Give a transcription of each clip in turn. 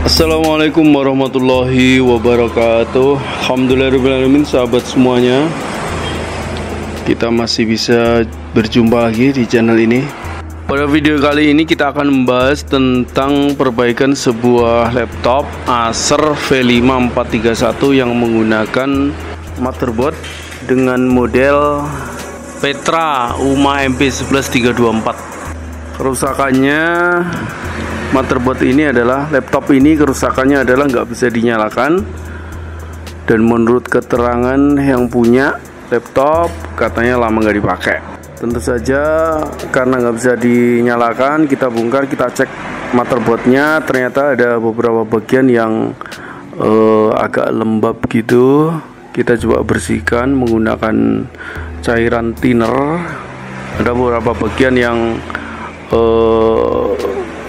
Assalamualaikum warahmatullahi wabarakatuh. Alhamdulillahirrahmanirrahim, sahabat semuanya. Kita masih bisa berjumpa lagi di channel ini. Pada video kali ini kita akan membahas tentang perbaikan sebuah laptop Acer V5 431 yang menggunakan motherboard dengan model Petra UMA MP11324. Kerusakannya, motherboard ini adalah, laptop ini kerusakannya adalah nggak bisa dinyalakan, dan menurut keterangan yang punya laptop katanya lama nggak dipakai. Tentu saja karena nggak bisa dinyalakan, kita bongkar, kita cek motherboardnya, ternyata ada beberapa bagian yang agak lembab gitu. Kita coba bersihkan menggunakan cairan thinner. Ada beberapa bagian yang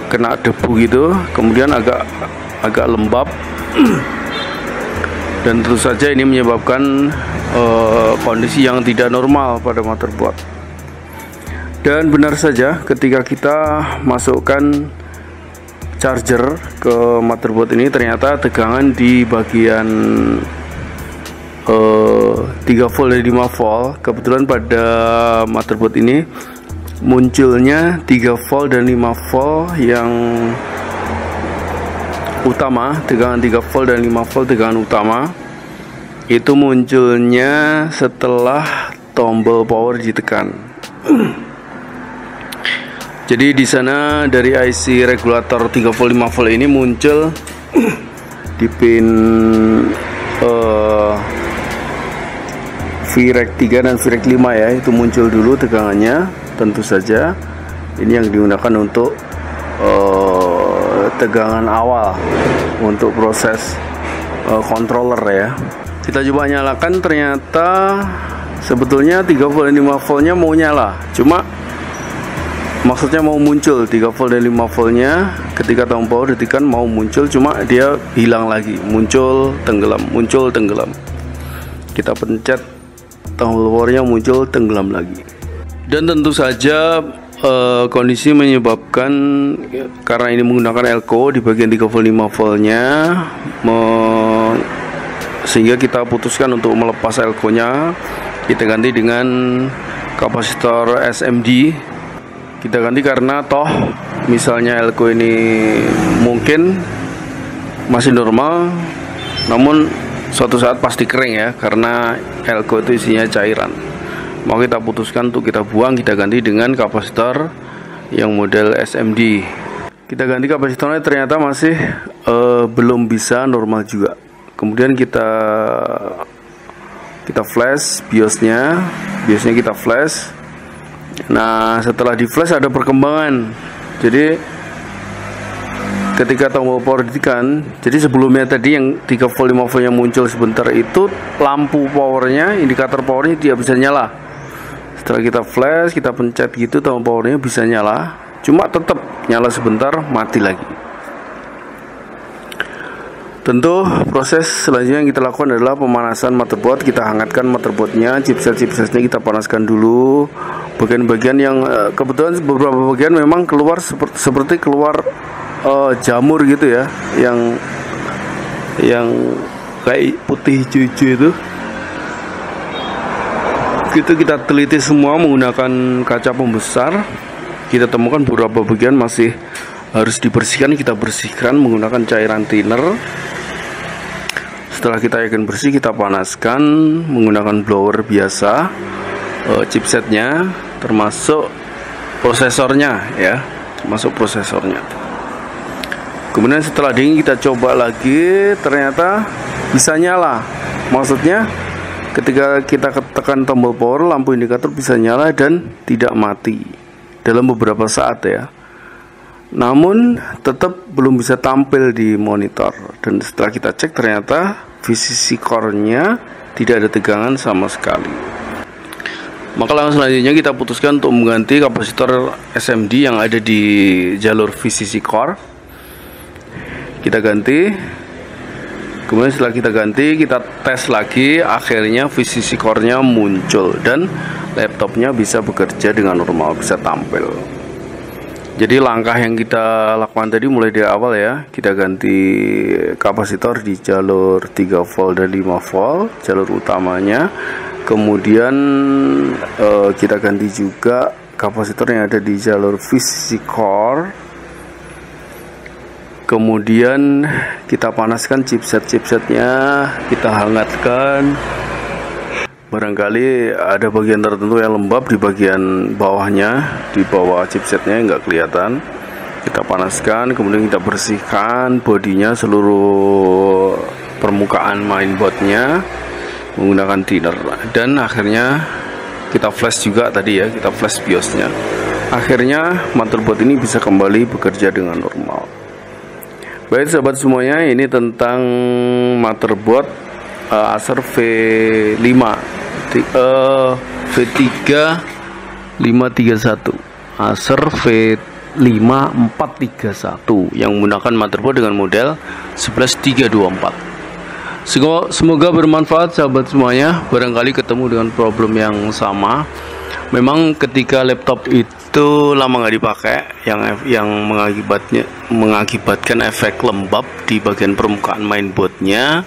kena debu gitu, kemudian agak lembab dan tentu saja ini menyebabkan kondisi yang tidak normal pada motherboard. Dan benar saja ketika kita masukkan charger ke motherboard ini, ternyata tegangan di bagian 3 volt dan 5 volt, kebetulan pada motherboard ini munculnya 3 volt dan 5 volt yang utama. Tegangan 3 volt dan 5 volt tegangan utama itu munculnya setelah tombol power ditekan. Jadi di sana dari IC regulator 3 volt 5 volt ini muncul di pin VREC 3 dan VREC 5 ya, itu muncul dulu tegangannya. Tentu saja ini yang digunakan untuk tegangan awal untuk proses controller ya. Kita coba nyalakan, ternyata sebetulnya 3 volt dan 5 voltnya mau nyala, cuma maksudnya mau muncul 3 volt dan 5 voltnya ketika tombol power ditekan mau muncul, cuma dia hilang lagi, muncul tenggelam, muncul tenggelam. Kita pencet tombol powernya, muncul tenggelam lagi. Dan tentu saja kondisi menyebabkan, karena ini menggunakan elko di bagian 3 volt 5 voltnya, sehingga kita putuskan untuk melepas elkonya. Kita ganti dengan kapasitor SMD. Kita ganti karena toh misalnya elko ini mungkin masih normal, namun suatu saat pasti kering ya, karena elko itu isinya cairan. Mau kita putuskan untuk kita buang, kita ganti dengan kapasitor yang model SMD. Kita ganti kapasitornya, ternyata masih belum bisa normal juga. Kemudian kita flash biosnya kita flash. Nah, setelah di flash ada perkembangan. Jadi ketika tombol power ditekan, jadi sebelumnya tadi yang 3 volt 5 volt yang muncul sebentar itu, lampu powernya, indikator powernya tidak bisa nyala. Setelah kita flash, kita pencet gitu, tombol powernya bisa nyala, cuma tetap nyala sebentar, mati lagi. Tentu proses selanjutnya yang kita lakukan adalah pemanasan motherboard. Kita hangatkan motherboardnya, chipsetnya kita panaskan dulu. Bagian-bagian yang kebetulan beberapa bagian memang keluar seperti keluar jamur gitu ya, yang kayak putih hijau-hijau itu. Itu kita teliti semua menggunakan kaca pembesar. Kita temukan beberapa bagian masih harus dibersihkan, kita bersihkan menggunakan cairan thinner. Setelah kita yakin bersih, kita panaskan menggunakan blower biasa. Chipsetnya termasuk prosesornya ya, termasuk prosesornya. Kemudian setelah dingin kita coba lagi, ternyata bisa nyala. Maksudnya ketika kita tekan tombol power, lampu indikator bisa nyala dan tidak mati dalam beberapa saat ya. Namun tetap belum bisa tampil di monitor. Dan setelah kita cek, ternyata VCC core-nya tidak ada tegangan sama sekali. Maka langkah selanjutnya kita putuskan untuk mengganti kapasitor SMD yang ada di jalur VCC core. Kita ganti. Kemudian setelah kita ganti, kita tes lagi, akhirnya VCC core-nya muncul dan laptopnya bisa bekerja dengan normal, bisa tampil. Jadi langkah yang kita lakukan tadi mulai dari awal ya, kita ganti kapasitor di jalur 3 volt dan 5 volt jalur utamanya. Kemudian kita ganti juga kapasitor yang ada di jalur VCC core. Kemudian kita panaskan chipset-chipsetnya, kita hangatkan. Barangkali ada bagian tertentu yang lembab di bagian bawahnya, di bawah chipsetnya nggak kelihatan. Kita panaskan, kemudian kita bersihkan bodinya, seluruh permukaan mainboardnya menggunakan thinner, dan akhirnya kita flash juga tadi ya, kita flash BIOSnya. Akhirnya motherboard ini bisa kembali bekerja dengan normal. Baik sahabat semuanya, ini tentang motherboard Acer V3 531, Acer V5431 yang menggunakan motherboard dengan model 11324. Semoga bermanfaat sahabat semuanya. Barangkali ketemu dengan problem yang sama. Memang ketika laptop itu lama nggak dipakai, yang mengakibatkan efek lembab di bagian permukaan mainboardnya.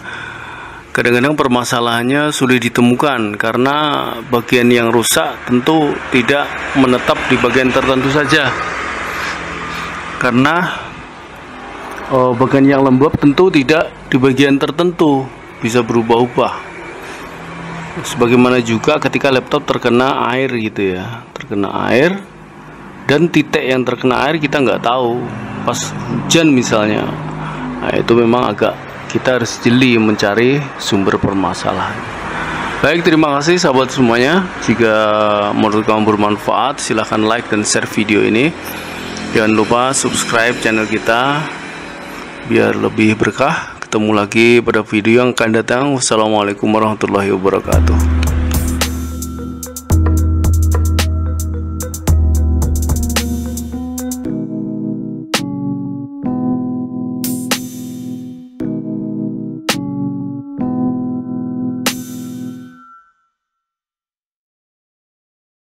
Kadang-kadang permasalahannya sulit ditemukan karena bagian yang rusak tentu tidak menetap di bagian tertentu saja. Karena bagian yang lembab tentu tidak di bagian tertentu, bisa berubah-ubah. Sebagaimana juga ketika laptop terkena air gitu ya, terkena air dan titik yang terkena air kita nggak tahu, pas hujan misalnya. Nah, itu memang kita harus jeli mencari sumber permasalahan. Baik, terima kasih sahabat semuanya. Jika menurut kamu bermanfaat, silahkan like dan share video ini. Jangan lupa subscribe channel kita biar lebih berkah. Ketemu lagi pada video yang akan datang. Wassalamualaikum warahmatullahi wabarakatuh.